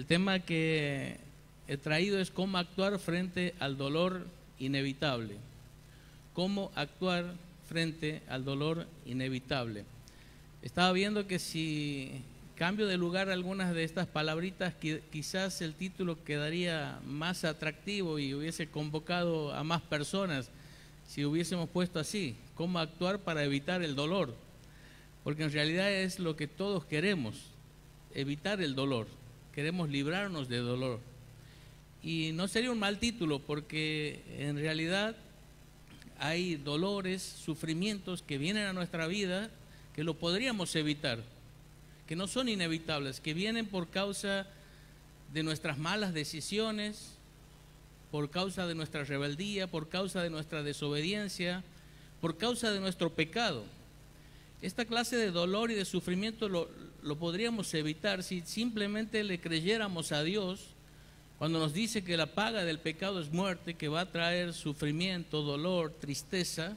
tema que he traído es cómo actuar frente al dolor inevitable. Cómo actuar frente al dolor inevitable. Estaba viendo que si cambio de lugar algunas de estas palabritas, quizás el título quedaría más atractivo y hubiese convocado a más personas si hubiésemos puesto así: cómo actuar para evitar el dolor. Porque en realidad es lo que todos queremos, evitar el dolor. Queremos librarnos de dolor. Y no sería un mal título, porque en realidad hay dolores, sufrimientos que vienen a nuestra vida que lo podríamos evitar, que no son inevitables, que vienen por causa de nuestras malas decisiones, por causa de nuestra rebeldía, por causa de nuestra desobediencia, por causa de nuestro pecado. Esta clase de dolor y de sufrimiento lo podríamos evitar si simplemente le creyéramos a Dios cuando nos dice que la paga del pecado es muerte, que va a traer sufrimiento, dolor, tristeza.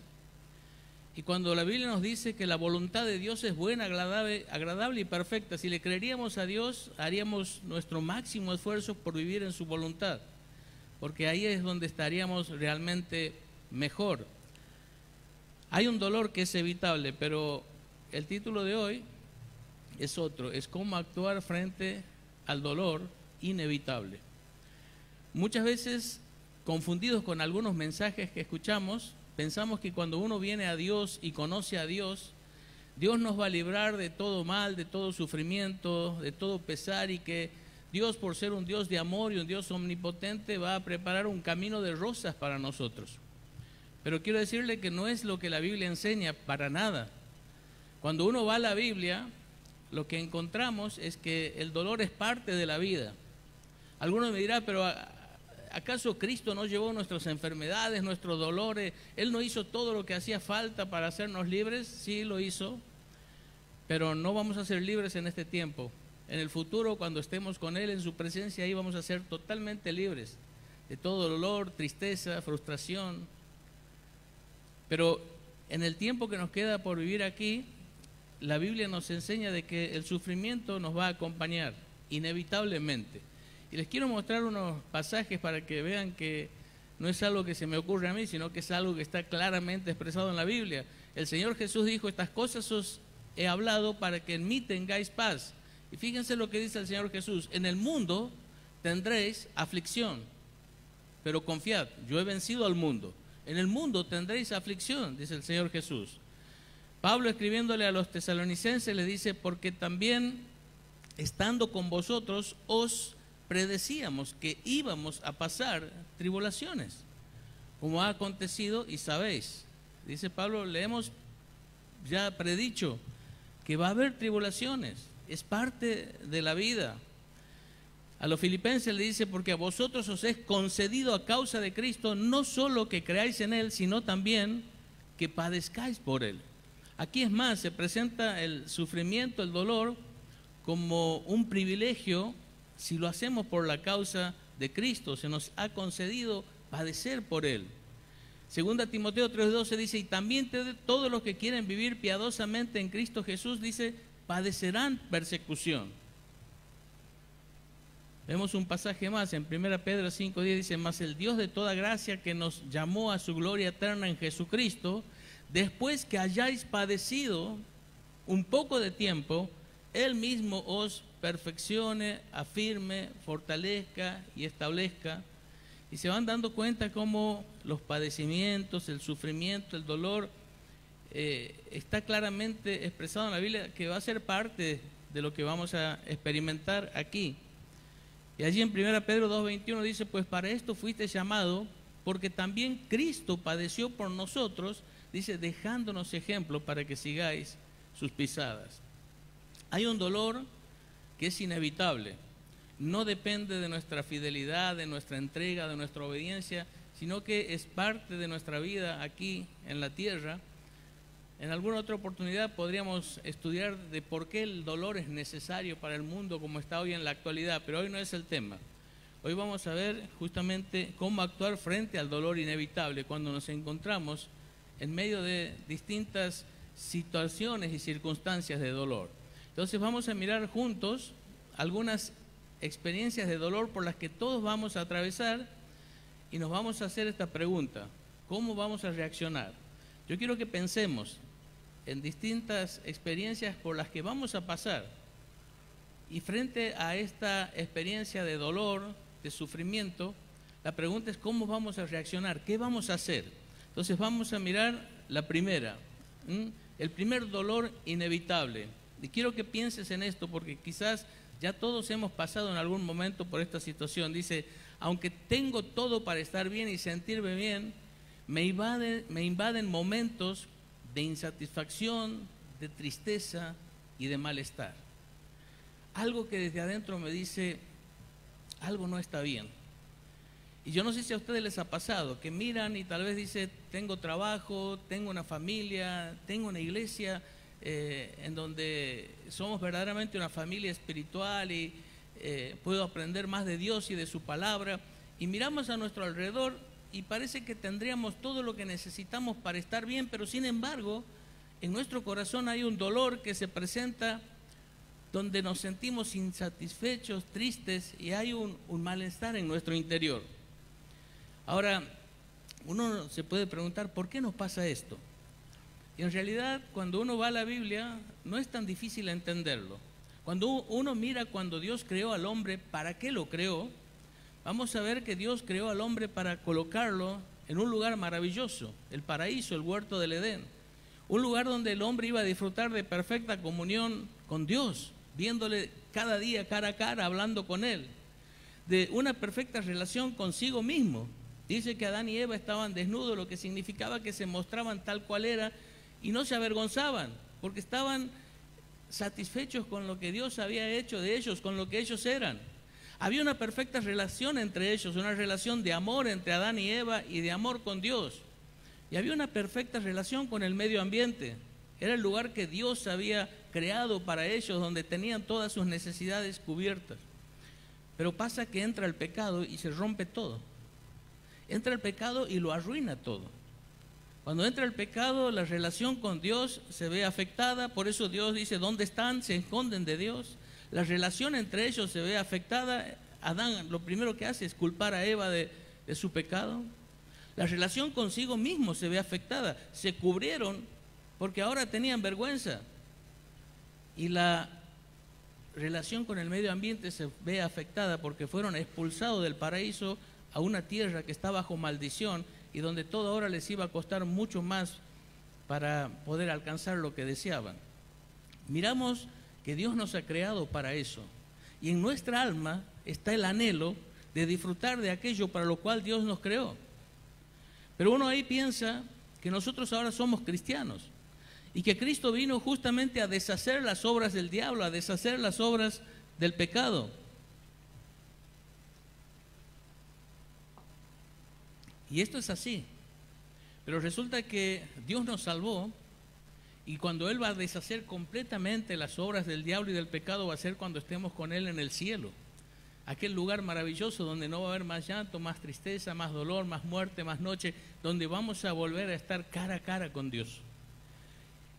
Y cuando la Biblia nos dice que la voluntad de Dios es buena, agradable y perfecta, si le creeríamos a Dios, haríamos nuestro máximo esfuerzo por vivir en su voluntad, porque ahí es donde estaríamos realmente mejor. Hay un dolor que es evitable, pero el título de hoy es otro, es cómo actuar frente al dolor inevitable. Muchas veces, confundidos con algunos mensajes que escuchamos, pensamos que cuando uno viene a Dios y conoce a Dios, Dios nos va a librar de todo mal, de todo sufrimiento, de todo pesar, y que Dios, por ser un Dios de amor y un Dios omnipotente, va a preparar un camino de rosas para nosotros. Pero quiero decirle que no es lo que la Biblia enseña para nada. Cuando uno va a la Biblia, lo que encontramos es que el dolor es parte de la vida. Algunos me dirán, pero ¿acaso Cristo no llevó nuestras enfermedades, nuestros dolores? ¿Él no hizo todo lo que hacía falta para hacernos libres? Sí, lo hizo, pero no vamos a ser libres en este tiempo. En el futuro, cuando estemos con Él en su presencia, ahí vamos a ser totalmente libres de todo dolor, tristeza, frustración. Pero en el tiempo que nos queda por vivir aquí, la Biblia nos enseña de que el sufrimiento nos va a acompañar inevitablemente. Y les quiero mostrar unos pasajes para que vean que no es algo que se me ocurre a mí, sino que es algo que está claramente expresado en la Biblia. El Señor Jesús dijo: estas cosas os he hablado para que en mí tengáis paz. Y fíjense lo que dice el Señor Jesús: en el mundo tendréis aflicción, pero confiad, yo he vencido al mundo. En el mundo tendréis aflicción, dice el Señor Jesús. Pablo, escribiéndole a los tesalonicenses, le dice: porque también estando con vosotros os predecíamos que íbamos a pasar tribulaciones, como ha acontecido y sabéis. Dice Pablo: le hemos ya predicho que va a haber tribulaciones, es parte de la vida. A los filipenses le dice: porque a vosotros os es concedido a causa de Cristo no solo que creáis en Él, sino también que padezcáis por Él. Aquí es más, se presenta el sufrimiento, el dolor, como un privilegio si lo hacemos por la causa de Cristo. Se nos ha concedido padecer por Él. Segunda Timoteo 3:12 dice: y también todos los que quieren vivir piadosamente en Cristo Jesús, dice, padecerán persecución. Vemos un pasaje más en 1 Pedro 5:10, dice: mas el Dios de toda gracia, que nos llamó a su gloria eterna en Jesucristo, después que hayáis padecido un poco de tiempo, Él mismo os perfeccione, afirme, fortalezca y establezca. Y se van dando cuenta cómo los padecimientos, el sufrimiento, el dolor, está claramente expresado en la Biblia, que va a ser parte de lo que vamos a experimentar aquí. Y allí en 1 Pedro 2:21 dice: pues para esto fuiste llamado, porque también Cristo padeció por nosotros, dice, dejándonos ejemplo para que sigáis sus pisadas. Hay un dolor que es inevitable, no depende de nuestra fidelidad, de nuestra entrega, de nuestra obediencia, sino que es parte de nuestra vida aquí en la tierra. En alguna otra oportunidad podríamos estudiar de por qué el dolor es necesario para el mundo como está hoy en la actualidad, pero hoy no es el tema. Hoy vamos a ver justamente cómo actuar frente al dolor inevitable cuando nos encontramos en medio de distintas situaciones y circunstancias de dolor. Entonces vamos a mirar juntos algunas experiencias de dolor por las que todos vamos a atravesar y nos vamos a hacer esta pregunta: ¿cómo vamos a reaccionar? Yo quiero que pensemos en distintas experiencias por las que vamos a pasar, y frente a esta experiencia de dolor, de sufrimiento, la pregunta es ¿cómo vamos a reaccionar? ¿Qué vamos a hacer? Entonces vamos a mirar la primera, el primer dolor inevitable. Y quiero que pienses en esto porque quizás ya todos hemos pasado en algún momento por esta situación. Dice: aunque tengo todo para estar bien y sentirme bien, me invaden momentos de insatisfacción, de tristeza y de malestar. Algo que desde adentro me dice, algo no está bien. Y yo no sé si a ustedes les ha pasado, que miran y tal vez dice, tengo trabajo, tengo una familia, tengo una iglesia en donde somos verdaderamente una familia espiritual y puedo aprender más de Dios y de su palabra. Y miramos a nuestro alrededor y parece que tendríamos todo lo que necesitamos para estar bien, pero sin embargo, en nuestro corazón hay un dolor que se presenta donde nos sentimos insatisfechos, tristes, y hay un malestar en nuestro interior. Ahora, uno se puede preguntar, ¿por qué nos pasa esto? Y en realidad, cuando uno va a la Biblia, no es tan difícil entenderlo. Cuando uno mira cuando Dios creó al hombre, ¿para qué lo creó? Vamos a ver que Dios creó al hombre para colocarlo en un lugar maravilloso, el paraíso, el huerto del Edén. Un lugar donde el hombre iba a disfrutar de perfecta comunión con Dios, viéndole cada día cara a cara, hablando con Él, de una perfecta relación consigo mismo. Dice que Adán y Eva estaban desnudos, lo que significaba que se mostraban tal cual era y no se avergonzaban, porque estaban satisfechos con lo que Dios había hecho de ellos, con lo que ellos eran. Había una perfecta relación entre ellos, una relación de amor entre Adán y Eva y de amor con Dios. Y había una perfecta relación con el medio ambiente. Era el lugar que Dios había creado para ellos, donde tenían todas sus necesidades cubiertas. Pero pasa que entra el pecado y se rompe todo. Entra el pecado y lo arruina todo. Cuando entra el pecado, la relación con Dios se ve afectada. Por eso Dios dice, ¿dónde están? Se esconden de Dios. La relación entre ellos se ve afectada. Adán lo primero que hace es culpar a Eva de su pecado. La relación consigo mismo se ve afectada. Se cubrieron porque ahora tenían vergüenza. Y la relación con el medio ambiente se ve afectada porque fueron expulsados del paraíso a una tierra que está bajo maldición y donde todo ahora les iba a costar mucho más para poder alcanzar lo que deseaban. Miramos que Dios nos ha creado para eso, y en nuestra alma está el anhelo de disfrutar de aquello para lo cual Dios nos creó. Pero uno ahí piensa que nosotros ahora somos cristianos y que Cristo vino justamente a deshacer las obras del diablo, a deshacer las obras del pecado. Y esto es así, pero resulta que Dios nos salvó, y cuando Él va a deshacer completamente las obras del diablo y del pecado va a ser cuando estemos con Él en el cielo, aquel lugar maravilloso donde no va a haber más llanto, más tristeza, más dolor, más muerte, más noche, donde vamos a volver a estar cara a cara con Dios.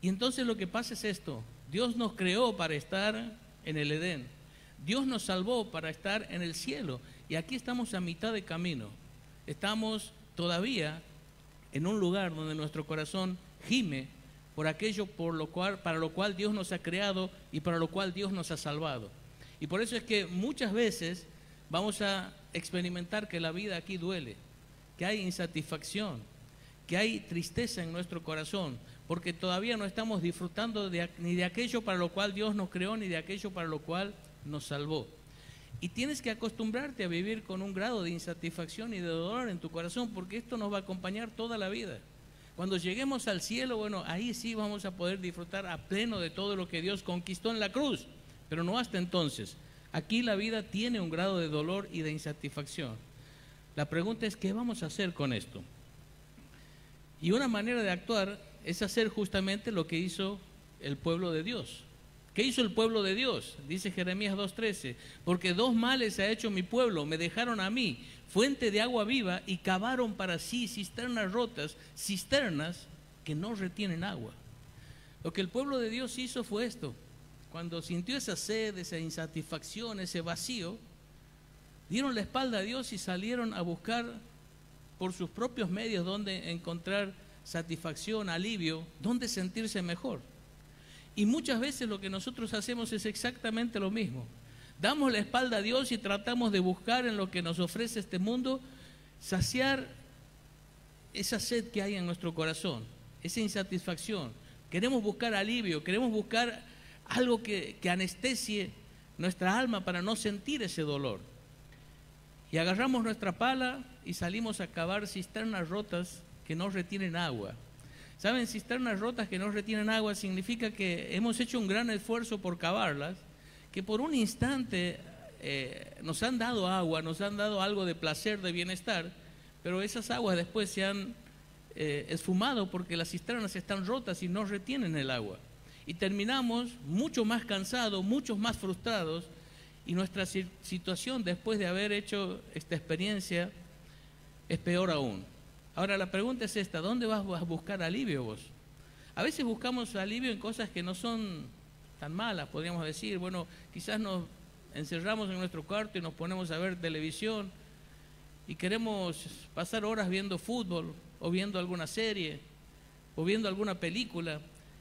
Y entonces lo que pasa es esto: Dios nos creó para estar en el Edén, Dios nos salvó para estar en el cielo, y aquí estamos a mitad de camino. Estamos todavía en un lugar donde nuestro corazón gime por aquello para lo cual Dios nos ha creado y para lo cual Dios nos ha salvado. Y por eso es que muchas veces vamos a experimentar que la vida aquí duele, que hay insatisfacción, que hay tristeza en nuestro corazón, porque todavía no estamos disfrutando ni de aquello para lo cual Dios nos creó, ni de aquello para lo cual nos salvó. Y tienes que acostumbrarte a vivir con un grado de insatisfacción y de dolor en tu corazón, porque esto nos va a acompañar toda la vida. Cuando lleguemos al cielo, bueno, ahí sí vamos a poder disfrutar a pleno de todo lo que Dios conquistó en la cruz, pero no hasta entonces. Aquí la vida tiene un grado de dolor y de insatisfacción. La pregunta es, ¿qué vamos a hacer con esto? Y una manera de actuar es hacer justamente lo que hizo el pueblo de Dios. ¿Qué hizo el pueblo de Dios? Dice Jeremías 2:13, porque dos males ha hecho mi pueblo, me dejaron a mí, fuente de agua viva, y cavaron para sí cisternas rotas, cisternas que no retienen agua. Lo que el pueblo de Dios hizo fue esto: cuando sintió esa sed, esa insatisfacción, ese vacío, dieron la espalda a Dios y salieron a buscar por sus propios medios dónde encontrar satisfacción, alivio, dónde sentirse mejor. Y muchas veces lo que nosotros hacemos es exactamente lo mismo. Damos la espalda a Dios y tratamos de buscar en lo que nos ofrece este mundo, saciar esa sed que hay en nuestro corazón, esa insatisfacción. Queremos buscar alivio, queremos buscar algo que anestesie nuestra alma para no sentir ese dolor. Y agarramos nuestra pala y salimos a cavar cisternas rotas que no retienen agua. ¿Saben? Cisternas rotas que no retienen agua significa que hemos hecho un gran esfuerzo por cavarlas, que por un instante nos han dado agua, nos han dado algo de placer, de bienestar, pero esas aguas después se han esfumado porque las cisternas están rotas y no retienen el agua. Y terminamos mucho más cansados, muchos más frustrados, y nuestra situación después de haber hecho esta experiencia es peor aún. Ahora la pregunta es esta: ¿dónde vas a buscar alivio vos? A veces buscamos alivio en cosas que no son tan malas, podríamos decir. Bueno, quizás nos encerramos en nuestro cuarto y nos ponemos a ver televisión y queremos pasar horas viendo fútbol o viendo alguna serie o viendo alguna película,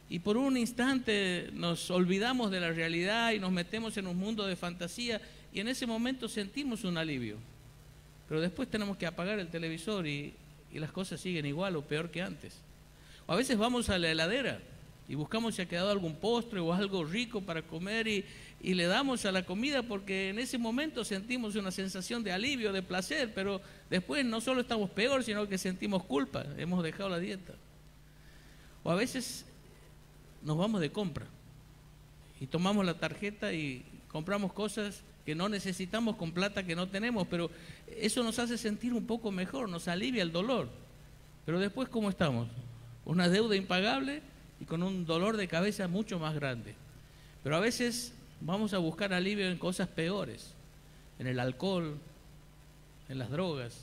y por un instante nos olvidamos de la realidad y nos metemos en un mundo de fantasía, y en ese momento sentimos un alivio, pero después tenemos que apagar el televisor y las cosas siguen igual o peor que antes. O a veces vamos a la heladera y buscamos si ha quedado algún postre o algo rico para comer y le damos a la comida porque en ese momento sentimos una sensación de alivio, de placer, pero después no solo estamos peor, sino que sentimos culpa, hemos dejado la dieta. O a veces nos vamos de compra y tomamos la tarjeta y compramos cosas que no necesitamos con plata que no tenemos, pero eso nos hace sentir un poco mejor, nos alivia el dolor. Pero después, ¿cómo estamos? Una deuda impagable y con un dolor de cabeza mucho más grande. Pero a veces vamos a buscar alivio en cosas peores, en el alcohol, en las drogas,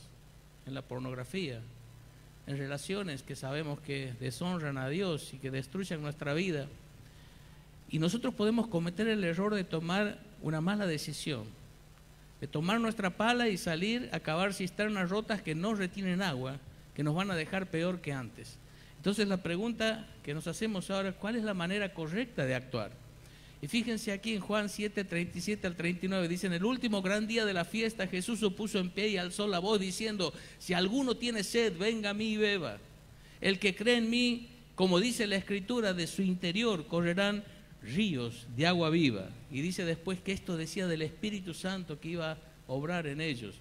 en la pornografía, en relaciones que sabemos que deshonran a Dios y que destruyen nuestra vida. Y nosotros podemos cometer el error de tomar una mala decisión, de tomar nuestra pala y salir a cavar cisternas rotas que no retienen agua, que nos van a dejar peor que antes. Entonces la pregunta que nos hacemos ahora: ¿cuál es la manera correcta de actuar? Y fíjense aquí en Juan 7, 37 al 39, dice: en el último gran día de la fiesta, Jesús se puso en pie y alzó la voz diciendo: si alguno tiene sed, venga a mí y beba. El que cree en mí, como dice la Escritura, de su interior correrán ríos de agua viva. Y dice después que esto decía del Espíritu Santo que iba a obrar en ellos.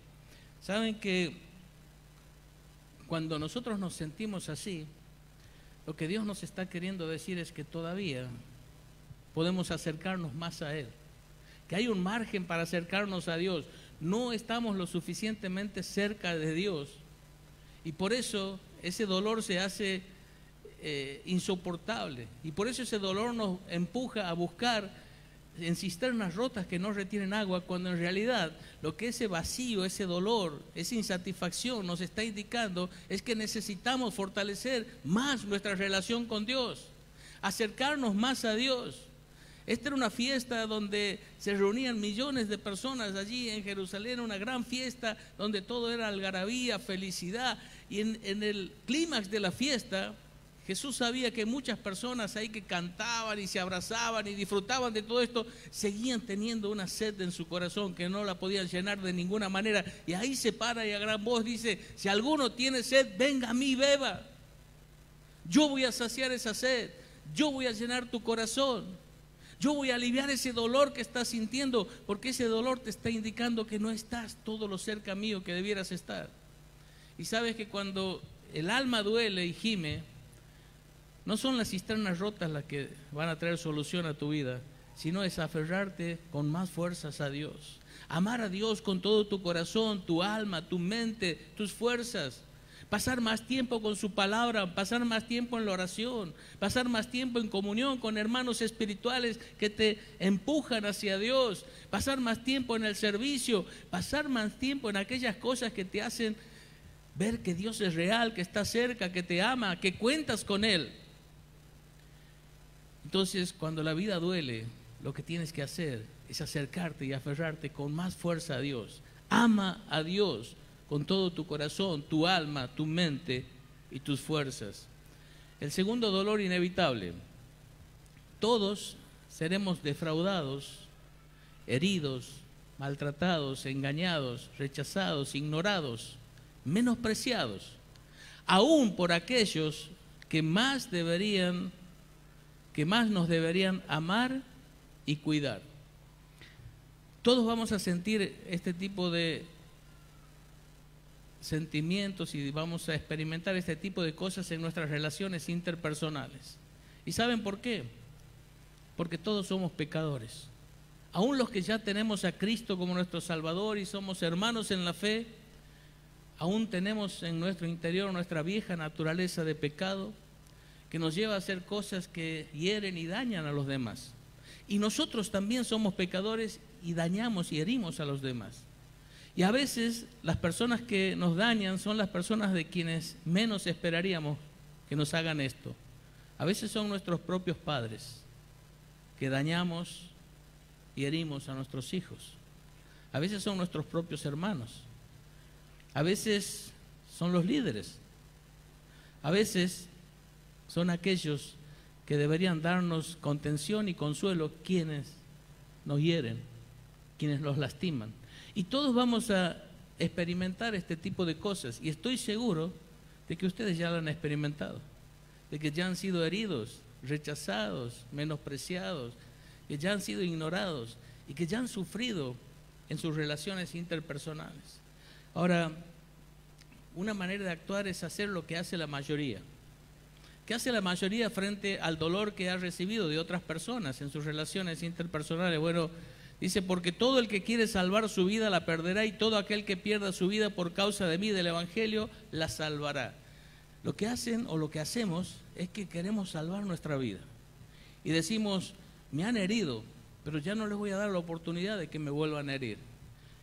Saben que cuando nosotros nos sentimos así, lo que Dios nos está queriendo decir es que todavía podemos acercarnos más a Él, que hay un margen para acercarnos a Dios. No estamos lo suficientemente cerca de Dios y por eso ese dolor se hace insoportable, y por eso ese dolor nos empuja a buscar en cisternas rotas que no retienen agua, cuando en realidad lo que ese vacío, ese dolor, esa insatisfacción nos está indicando es que necesitamos fortalecer más nuestra relación con Dios, acercarnos más a Dios. Esta era una fiesta donde se reunían millones de personas allí en Jerusalén, una gran fiesta donde todo era algarabía, felicidad, y en el clímax de la fiesta Jesús sabía que muchas personas ahí que cantaban y se abrazaban y disfrutaban de todo esto, seguían teniendo una sed en su corazón que no la podían llenar de ninguna manera. Y ahí se para y a gran voz dice: si alguno tiene sed, venga a mí y beba. Yo voy a saciar esa sed, yo voy a llenar tu corazón, yo voy a aliviar ese dolor que estás sintiendo, porque ese dolor te está indicando que no estás todo lo cerca mío que debieras estar. Y sabes que cuando el alma duele y gime, no son las cisternas rotas las que van a traer solución a tu vida, sino es aferrarte con más fuerzas a Dios. Amar a Dios con todo tu corazón, tu alma, tu mente, tus fuerzas. Pasar más tiempo con su palabra, pasar más tiempo en la oración, pasar más tiempo en comunión con hermanos espirituales que te empujan hacia Dios, pasar más tiempo en el servicio, pasar más tiempo en aquellas cosas que te hacen ver que Dios es real, que está cerca, que te ama, que cuentas con Él. Entonces, cuando la vida duele, lo que tienes que hacer es acercarte y aferrarte con más fuerza a Dios. Ama a Dios con todo tu corazón, tu alma, tu mente y tus fuerzas. El segundo dolor inevitable. Todos seremos defraudados, heridos, maltratados, engañados, rechazados, ignorados, menospreciados, aún por aquellos que más nos deberían amar y cuidar. Todos vamos a sentir este tipo de sentimientos y vamos a experimentar este tipo de cosas en nuestras relaciones interpersonales. ¿Y saben por qué? Porque todos somos pecadores. Aún los que ya tenemos a Cristo como nuestro Salvador y somos hermanos en la fe, aún tenemos en nuestro interior nuestra vieja naturaleza de pecado que nos lleva a hacer cosas que hieren y dañan a los demás. Y nosotros también somos pecadores y dañamos y herimos a los demás. Y a veces las personas que nos dañan son las personas de quienes menos esperaríamos que nos hagan esto. A veces son nuestros propios padres que dañamos y herimos a nuestros hijos. A veces son nuestros propios hermanos. A veces son los líderes. A veces son aquellos que deberían darnos contención y consuelo quienes nos hieren, quienes nos lastiman. Y todos vamos a experimentar este tipo de cosas. Y estoy seguro de que ustedes ya lo han experimentado. De que ya han sido heridos, rechazados, menospreciados, que ya han sido ignorados y que ya han sufrido en sus relaciones interpersonales. Ahora, una manera de actuar es hacer lo que hace la mayoría. ¿Qué hace la mayoría frente al dolor que ha recibido de otras personas en sus relaciones interpersonales? Bueno, dice, porque todo el que quiere salvar su vida la perderá y todo aquel que pierda su vida por causa de mí, del Evangelio, la salvará. Lo que hacen o lo que hacemos es que queremos salvar nuestra vida. Y decimos, me han herido, pero ya no les voy a dar la oportunidad de que me vuelvan a herir.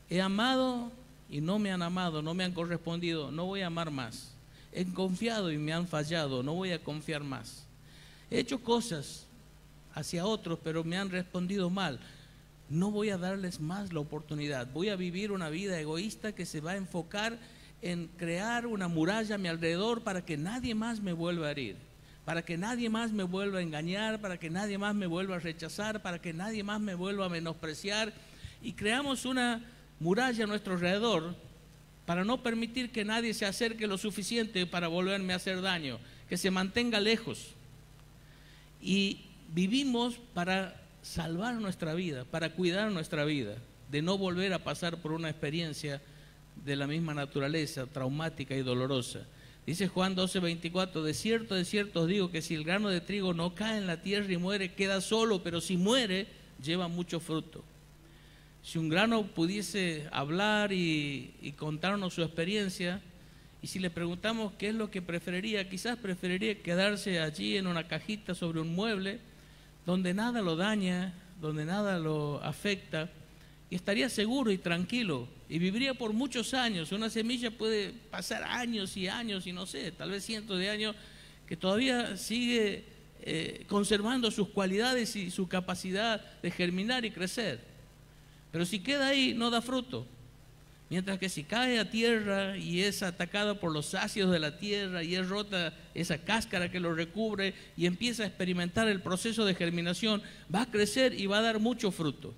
He amado y no me han amado, no me han correspondido, no voy a amar más. He confiado y me han fallado, no voy a confiar más. He hecho cosas hacia otros, pero me han respondido mal. No voy a darles más la oportunidad. Voy a vivir una vida egoísta que se va a enfocar en crear una muralla a mi alrededor para que nadie más me vuelva a herir, para que nadie más me vuelva a engañar, para que nadie más me vuelva a rechazar, para que nadie más me vuelva a menospreciar. Y creamos una muralla a nuestro alrededor para no permitir que nadie se acerque lo suficiente para volverme a hacer daño, que se mantenga lejos. Y vivimos para salvar nuestra vida, para cuidar nuestra vida, de no volver a pasar por una experiencia de la misma naturaleza, traumática y dolorosa. Dice Juan 12:24, de cierto os digo que si el grano de trigo no cae en la tierra y muere, queda solo, pero si muere, lleva mucho fruto. Si un grano pudiese hablar y contarnos su experiencia, y si le preguntamos qué es lo que preferiría, quizás preferiría quedarse allí en una cajita sobre un mueble, donde nada lo daña, donde nada lo afecta, y estaría seguro y tranquilo, y viviría por muchos años. Una semilla puede pasar años y años, y no sé, tal vez cientos de años, que todavía sigue conservando sus cualidades y su capacidad de germinar y crecer. Pero si queda ahí, no da fruto. Mientras que si cae a tierra y es atacado por los ácidos de la tierra y es rota esa cáscara que lo recubre y empieza a experimentar el proceso de germinación, va a crecer y va a dar mucho fruto.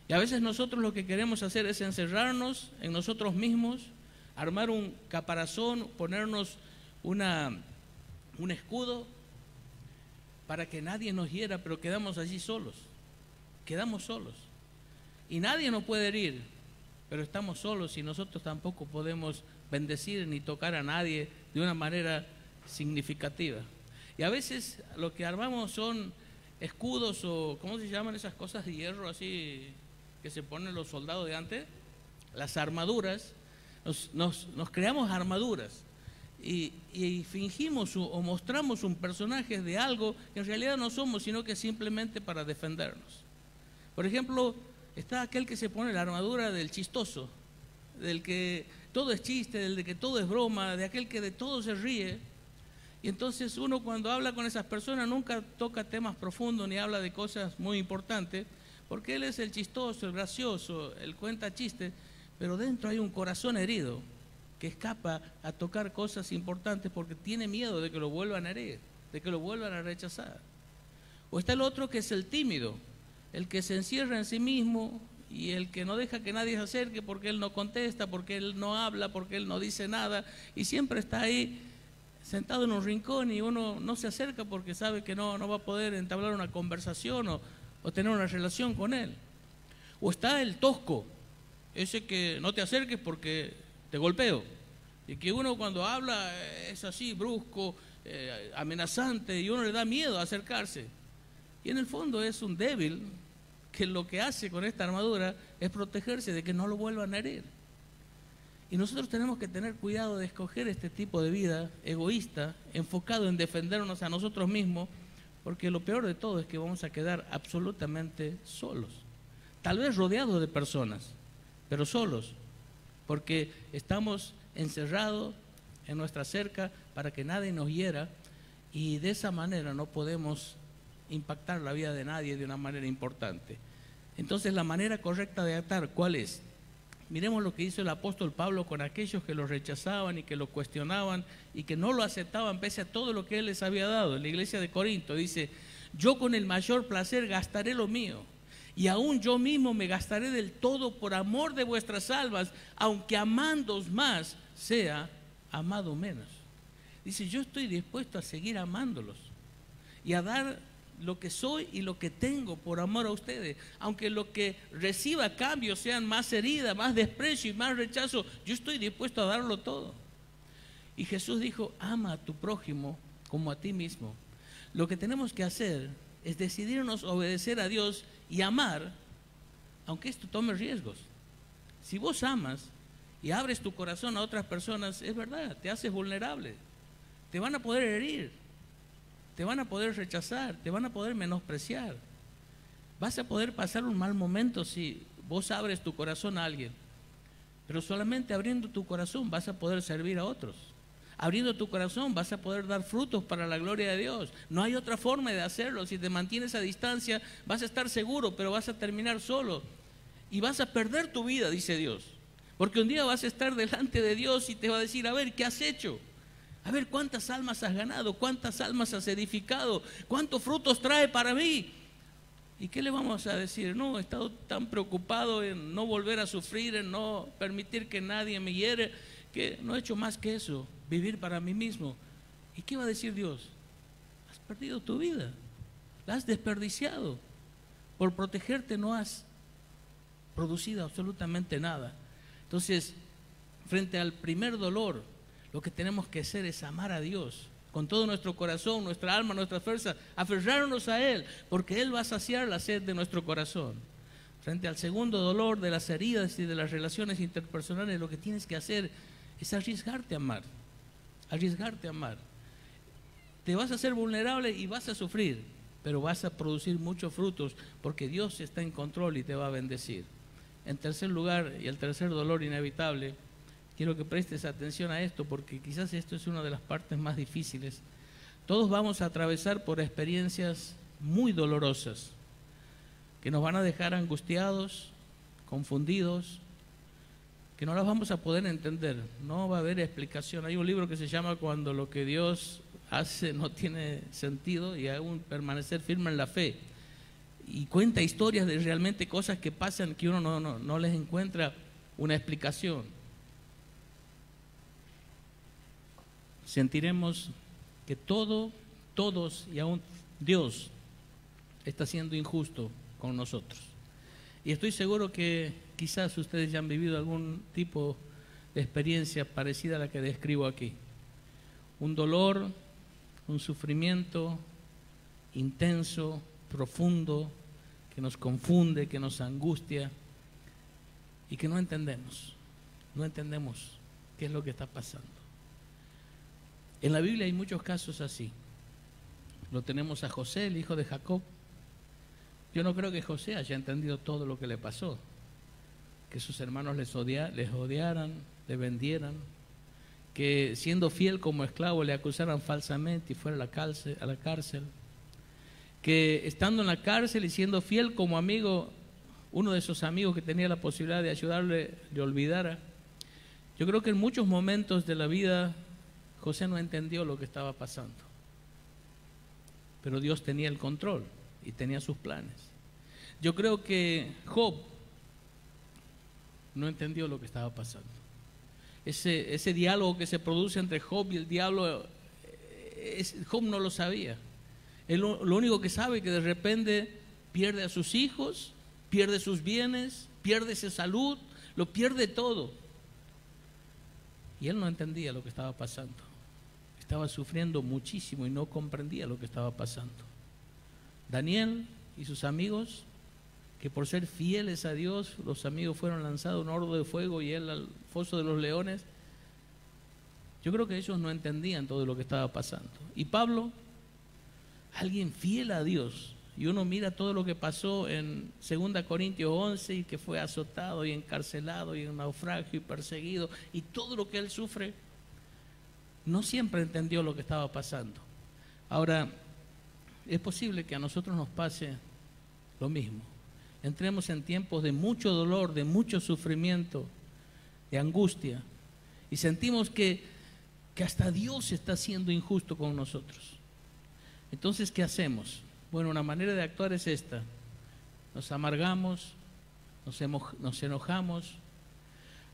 Y a veces nosotros lo que queremos hacer es encerrarnos en nosotros mismos, armar un caparazón, ponernos un escudo para que nadie nos hiera, pero quedamos allí solos. Quedamos solos. Y nadie nos puede herir, pero estamos solos y nosotros tampoco podemos bendecir ni tocar a nadie de una manera significativa. Y a veces lo que armamos son escudos o, ¿cómo se llaman esas cosas de hierro así que se ponen los soldados de antes? Las armaduras. Nos creamos armaduras y fingimos o mostramos un personaje de algo que en realidad no somos, sino que simplemente para defendernos. Por ejemplo, está aquel que se pone la armadura del chistoso, del que todo es chiste, del de que todo es broma, de aquel que de todo se ríe. Y entonces uno cuando habla con esas personas nunca toca temas profundos ni habla de cosas muy importantes, porque él es el chistoso, el gracioso, el cuenta chistes, pero dentro hay un corazón herido que escapa a tocar cosas importantes porque tiene miedo de que lo vuelvan a herir, de que lo vuelvan a rechazar. O está el otro que es el tímido, el que se encierra en sí mismo y el que no deja que nadie se acerque porque él no contesta, porque él no habla, porque él no dice nada y siempre está ahí sentado en un rincón y uno no se acerca porque sabe que no va a poder entablar una conversación o tener una relación con él. O está el tosco, ese que no te acerques porque te golpeo, y que uno cuando habla es así brusco, amenazante, y uno le da miedo a acercarse, y en el fondo es un débil que lo que hace con esta armadura es protegerse de que no lo vuelvan a herir. Y nosotros tenemos que tener cuidado de escoger este tipo de vida egoísta, enfocado en defendernos a nosotros mismos, porque lo peor de todo es que vamos a quedar absolutamente solos, tal vez rodeados de personas, pero solos, porque estamos encerrados en nuestra cerca para que nadie nos hiera, y de esa manera no podemos impactar la vida de nadie de una manera importante. Entonces, la manera correcta de actuar, ¿cuál es? Miremos lo que hizo el apóstol Pablo con aquellos que lo rechazaban y que lo cuestionaban y que no lo aceptaban pese a todo lo que él les había dado. En la iglesia de Corinto dice: yo con el mayor placer gastaré lo mío, y aún yo mismo me gastaré del todo por amor de vuestras almas, aunque amándoos más sea amado menos. Dice: yo estoy dispuesto a seguir amándolos y a dar lo que soy y lo que tengo por amor a ustedes, aunque lo que reciba a cambio sean más heridas, más desprecio y más rechazo, yo estoy dispuesto a darlo todo. Y Jesús dijo: ama a tu prójimo como a ti mismo. Lo que tenemos que hacer es decidirnos a obedecer a Dios y amar, aunque esto tome riesgos. Si vos amas y abres tu corazón a otras personas, es verdad, te haces vulnerable, te van a poder herir, te van a poder rechazar, te van a poder menospreciar. Vas a poder pasar un mal momento si vos abres tu corazón a alguien, pero solamente abriendo tu corazón vas a poder servir a otros. Abriendo tu corazón vas a poder dar frutos para la gloria de Dios. No hay otra forma de hacerlo. Si te mantienes a distancia vas a estar seguro, pero vas a terminar solo y vas a perder tu vida, dice Dios, porque un día vas a estar delante de Dios y te va a decir: a ver, ¿qué has hecho? A ver, ¿cuántas almas has ganado? ¿Cuántas almas has edificado? ¿Cuántos frutos trae para mí? ¿Y qué le vamos a decir? No, he estado tan preocupado en no volver a sufrir, en no permitir que nadie me hiere, que no he hecho más que eso, vivir para mí mismo. ¿Y qué va a decir Dios? Has perdido tu vida, la has desperdiciado. Por protegerte no has producido absolutamente nada. Entonces, frente al primer dolor, lo que tenemos que hacer es amar a Dios con todo nuestro corazón, nuestra alma, nuestra fuerza, aferrarnos a Él, porque Él va a saciar la sed de nuestro corazón. Frente al segundo dolor de las heridas y de las relaciones interpersonales, lo que tienes que hacer es arriesgarte a amar, arriesgarte a amar. Te vas a hacer vulnerable y vas a sufrir, pero vas a producir muchos frutos porque Dios está en control y te va a bendecir. En tercer lugar, y el tercer dolor inevitable, quiero que prestes atención a esto porque quizás esto es una de las partes más difíciles. Todos vamos a atravesar por experiencias muy dolorosas que nos van a dejar angustiados, confundidos, que no las vamos a poder entender, no va a haber explicación. Hay un libro que se llama Cuando lo que Dios hace no tiene sentido y aún permanecer firme en la fe. Y cuenta historias de realmente cosas que pasan que uno no les encuentra una explicación. Sentiremos que todos y aún Dios está siendo injusto con nosotros. Y estoy seguro que quizás ustedes ya han vivido algún tipo de experiencia parecida a la que describo aquí. Un dolor, un sufrimiento intenso, profundo, que nos confunde, que nos angustia y que no entendemos qué es lo que está pasando. En la Biblia hay muchos casos así. Lo tenemos a José, el hijo de Jacob. Yo no creo que José haya entendido todo lo que le pasó, que sus hermanos les odiaran, le vendieran, que siendo fiel como esclavo le acusaran falsamente y fuera a la cárcel, que estando en la cárcel y siendo fiel como amigo uno de esos amigos que tenía la posibilidad de ayudarle le olvidara. Yo creo que en muchos momentos de la vida José no entendió lo que estaba pasando, pero Dios tenía el control y tenía sus planes. Yo creo que Job no entendió lo que estaba pasando. Ese diálogo que se produce entre Job y el diablo, Job no lo sabía. Él lo único que sabe es que de repente pierde a sus hijos, pierde sus bienes, pierde su salud, lo pierde todo. Y él no entendía lo que estaba pasando. Estaba sufriendo muchísimo y no comprendía lo que estaba pasando. Daniel y sus amigos, que por ser fieles a Dios, los amigos fueron lanzados a un horno de fuego y él al foso de los leones. Yo creo que ellos no entendían todo lo que estaba pasando. Y Pablo, alguien fiel a Dios, y uno mira todo lo que pasó en 2 Corintios 11, y que fue azotado y encarcelado y en naufragio y perseguido, y todo lo que él sufre, no siempre entendió lo que estaba pasando. Ahora, es posible que a nosotros nos pase lo mismo. Entremos en tiempos de mucho dolor, de mucho sufrimiento, de angustia, y sentimos que hasta Dios está siendo injusto con nosotros. Entonces, ¿qué hacemos? Bueno, una manera de actuar es esta: nos amargamos, nos enojamos,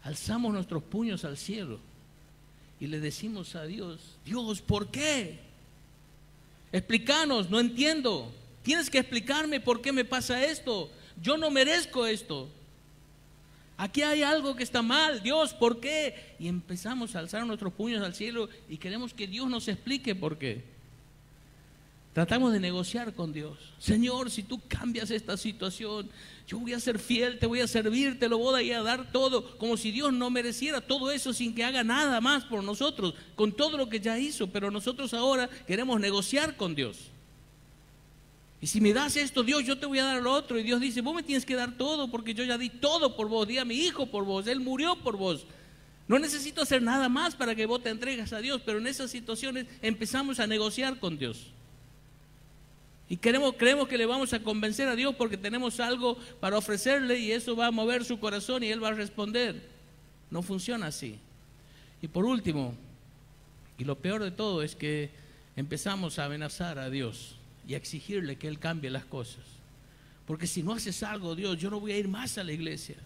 alzamos nuestros puños al cielo y le decimos a Dios: Dios, ¿por qué? Explícanos, no entiendo. Tienes que explicarme por qué me pasa esto. Yo no merezco esto. Aquí hay algo que está mal. Dios, ¿por qué? Y empezamos a alzar nuestros puños al cielo y queremos que Dios nos explique por qué. Tratamos de negociar con Dios. Señor, si tú cambias esta situación, yo voy a ser fiel, te voy a servir, te lo voy a dar todo, como si Dios no mereciera todo eso sin que haga nada más por nosotros, con todo lo que ya hizo. Pero nosotros ahora queremos negociar con Dios. Y si me das esto, Dios, yo te voy a dar lo otro. Y Dios dice: vos me tienes que dar todo, porque yo ya di todo por vos, di a mi hijo por vos, Él murió por vos. No necesito hacer nada más para que vos te entregues a Dios. Pero en esas situaciones empezamos a negociar con Dios. Y creemos que le vamos a convencer a Dios porque tenemos algo para ofrecerle, y eso va a mover su corazón y Él va a responder. No funciona así. Y por último, y lo peor de todo, es que empezamos a amenazar a Dios y a exigirle que Él cambie las cosas. Porque si no haces algo, Dios, yo no voy a ir más a la iglesia,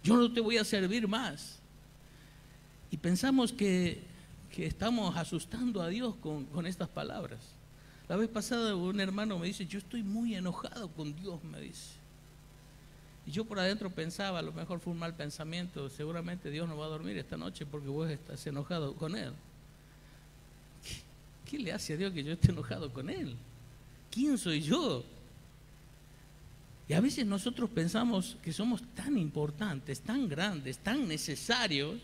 yo no te voy a servir más. Y pensamos que estamos asustando a Dios con estas palabras. La vez pasada un hermano me dice: yo estoy muy enojado con Dios, me dice. Y yo por adentro pensaba, a lo mejor fue un mal pensamiento, seguramente Dios no va a dormir esta noche porque vos estás enojado con Él. ¿Qué le hace a Dios que yo esté enojado con Él? ¿Quién soy yo? Y a veces nosotros pensamos que somos tan importantes, tan grandes, tan necesarios,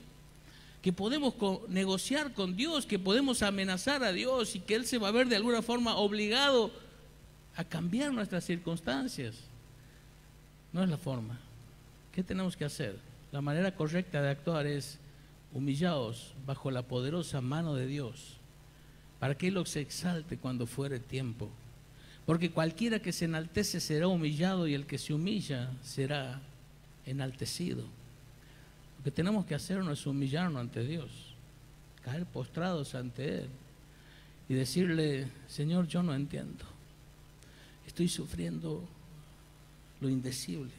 que podemos negociar con Dios, que podemos amenazar a Dios y que Él se va a ver de alguna forma obligado a cambiar nuestras circunstancias. No es la forma. ¿Qué tenemos que hacer? La manera correcta de actuar es humillados bajo la poderosa mano de Dios, para que Él los exalte cuando fuere tiempo. Porque cualquiera que se enaltece será humillado, y el que se humilla será enaltecido. Lo que tenemos que hacer no es humillarnos ante Dios, caer postrados ante Él y decirle: Señor, yo no entiendo, estoy sufriendo lo indecible,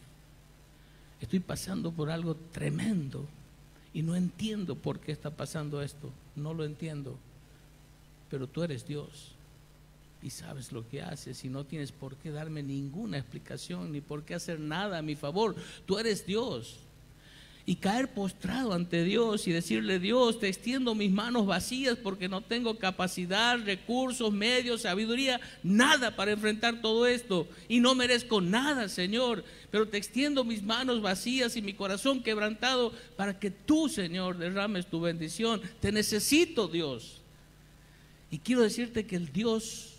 estoy pasando por algo tremendo y no entiendo por qué está pasando esto, no lo entiendo, pero tú eres Dios y sabes lo que haces, y no tienes por qué darme ninguna explicación ni por qué hacer nada a mi favor. Tú eres Dios. Y caer postrado ante Dios y decirle: Dios, te extiendo mis manos vacías porque no tengo capacidad, recursos, medios, sabiduría, nada para enfrentar todo esto, y no merezco nada, Señor, pero te extiendo mis manos vacías y mi corazón quebrantado para que tú, Señor, derrames tu bendición. Te necesito, Dios. Y quiero decirte que el Dios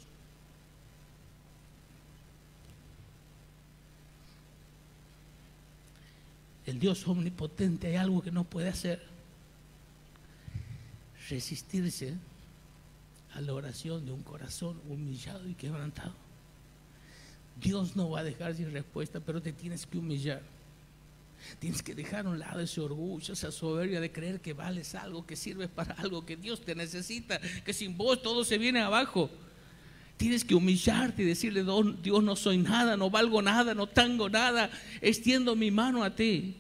omnipotente, hay algo que no puede hacer: resistirse a la oración de un corazón humillado y quebrantado. Dios no va a dejar sin respuesta, pero te tienes que humillar. Tienes que dejar a un lado ese orgullo, esa soberbia de creer que vales algo, que sirves para algo, que Dios te necesita, que sin vos todo se viene abajo. Tienes que humillarte y decirle: Dios, no soy nada, no valgo nada, no tengo nada, extiendo mi mano a ti.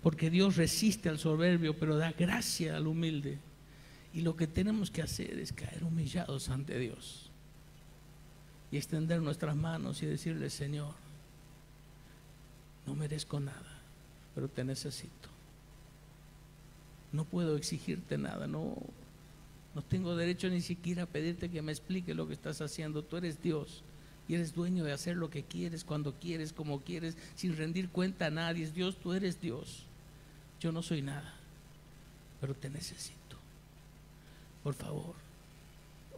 Porque Dios resiste al soberbio, pero da gracia al humilde. Y lo que tenemos que hacer es caer humillados ante Dios y extender nuestras manos y decirle: Señor, no merezco nada, pero te necesito. No puedo exigirte nada, no tengo derecho ni siquiera a pedirte que me explique lo que estás haciendo. Tú eres Dios y eres dueño de hacer lo que quieres, cuando quieres, como quieres, sin rendir cuenta a nadie. Dios, tú eres Dios. Yo no soy nada, pero te necesito. Por favor,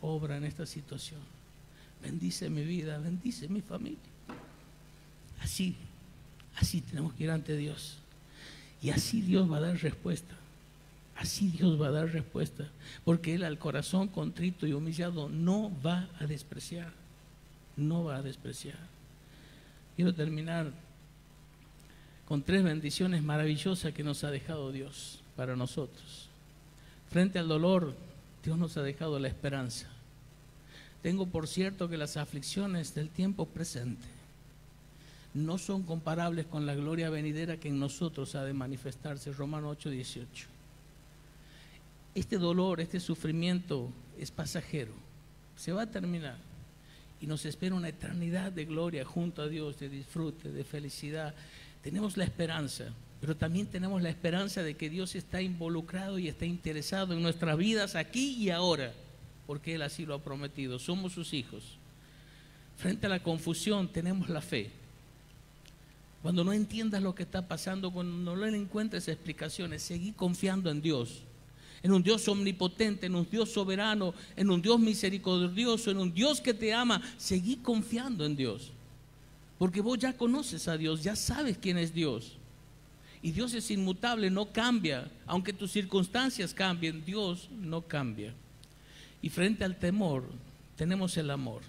obra en esta situación. Bendice mi vida, bendice mi familia. Así tenemos que ir ante Dios. Y así Dios va a dar respuesta. Así Dios va a dar respuesta. Porque Él al corazón contrito y humillado no va a despreciar. No va a despreciar. Quiero terminar con 3 bendiciones maravillosas que nos ha dejado Dios para nosotros. Frente al dolor, Dios nos ha dejado la esperanza. Tengo por cierto que las aflicciones del tiempo presente no son comparables con la gloria venidera que en nosotros ha de manifestarse. Romanos 8:18. Este dolor, este sufrimiento es pasajero, se va a terminar y nos espera una eternidad de gloria junto a Dios, de disfrute, de felicidad. Tenemos la esperanza, pero también tenemos la esperanza de que Dios está involucrado y está interesado en nuestras vidas aquí y ahora, porque Él así lo ha prometido. Somos sus hijos. Frente a la confusión tenemos la fe. Cuando no entiendas lo que está pasando, cuando no le encuentres explicaciones, seguí confiando en Dios, en un Dios omnipotente, en un Dios soberano, en un Dios misericordioso, en un Dios que te ama. Seguí confiando en Dios, porque vos ya conoces a Dios, ya sabes quién es Dios. Y Dios es inmutable, no cambia. Aunque tus circunstancias cambien, Dios no cambia. Y frente al temor tenemos el amor.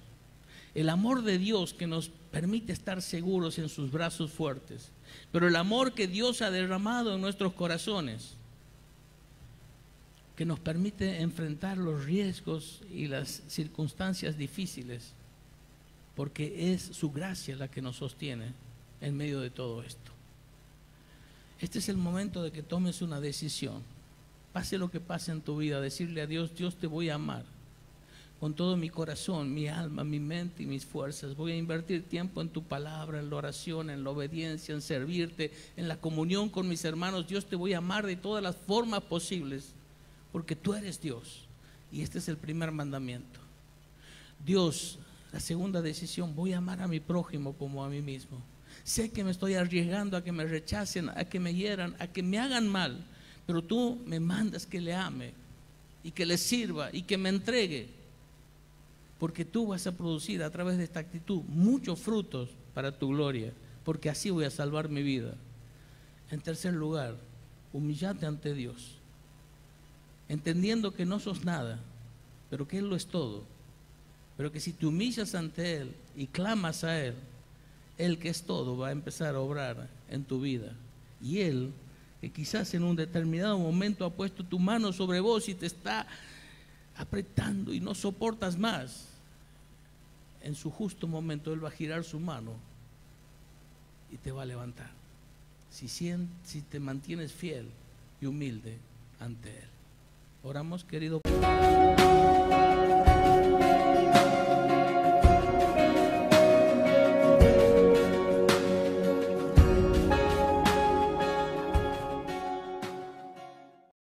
El amor de Dios que nos permite estar seguros en sus brazos fuertes. Pero el amor que Dios ha derramado en nuestros corazones, que nos permite enfrentar los riesgos y las circunstancias difíciles, porque es su gracia la que nos sostiene en medio de todo esto. Este es el momento de que tomes una decisión. Pase lo que pase en tu vida, decirle a Dios: Dios, te voy a amar con todo mi corazón, mi alma, mi mente y mis fuerzas. Voy a invertir tiempo en tu palabra, en la oración, en la obediencia, en servirte, en la comunión con mis hermanos. Dios, te voy a amar de todas las formas posibles, porque tú eres Dios. Y este es el primer mandamiento. Dios, la segunda decisión: voy a amar a mi prójimo como a mí mismo. Sé que me estoy arriesgando a que me rechacen, a que me hieran, a que me hagan mal, pero tú me mandas que le ame y que le sirva y que me entregue, porque tú vas a producir a través de esta actitud muchos frutos para tu gloria, porque así voy a salvar mi vida. En tercer lugar, humillate ante Dios, entendiendo que no sos nada, pero que Él lo es todo. Pero que si te humillas ante Él y clamas a Él, Él que es todo va a empezar a obrar en tu vida. Y Él, que quizás en un determinado momento ha puesto tu mano sobre vos y te está apretando y no soportas más, en su justo momento Él va a girar su mano y te va a levantar, si te mantienes fiel y humilde ante Él. Oramos, querido Padre.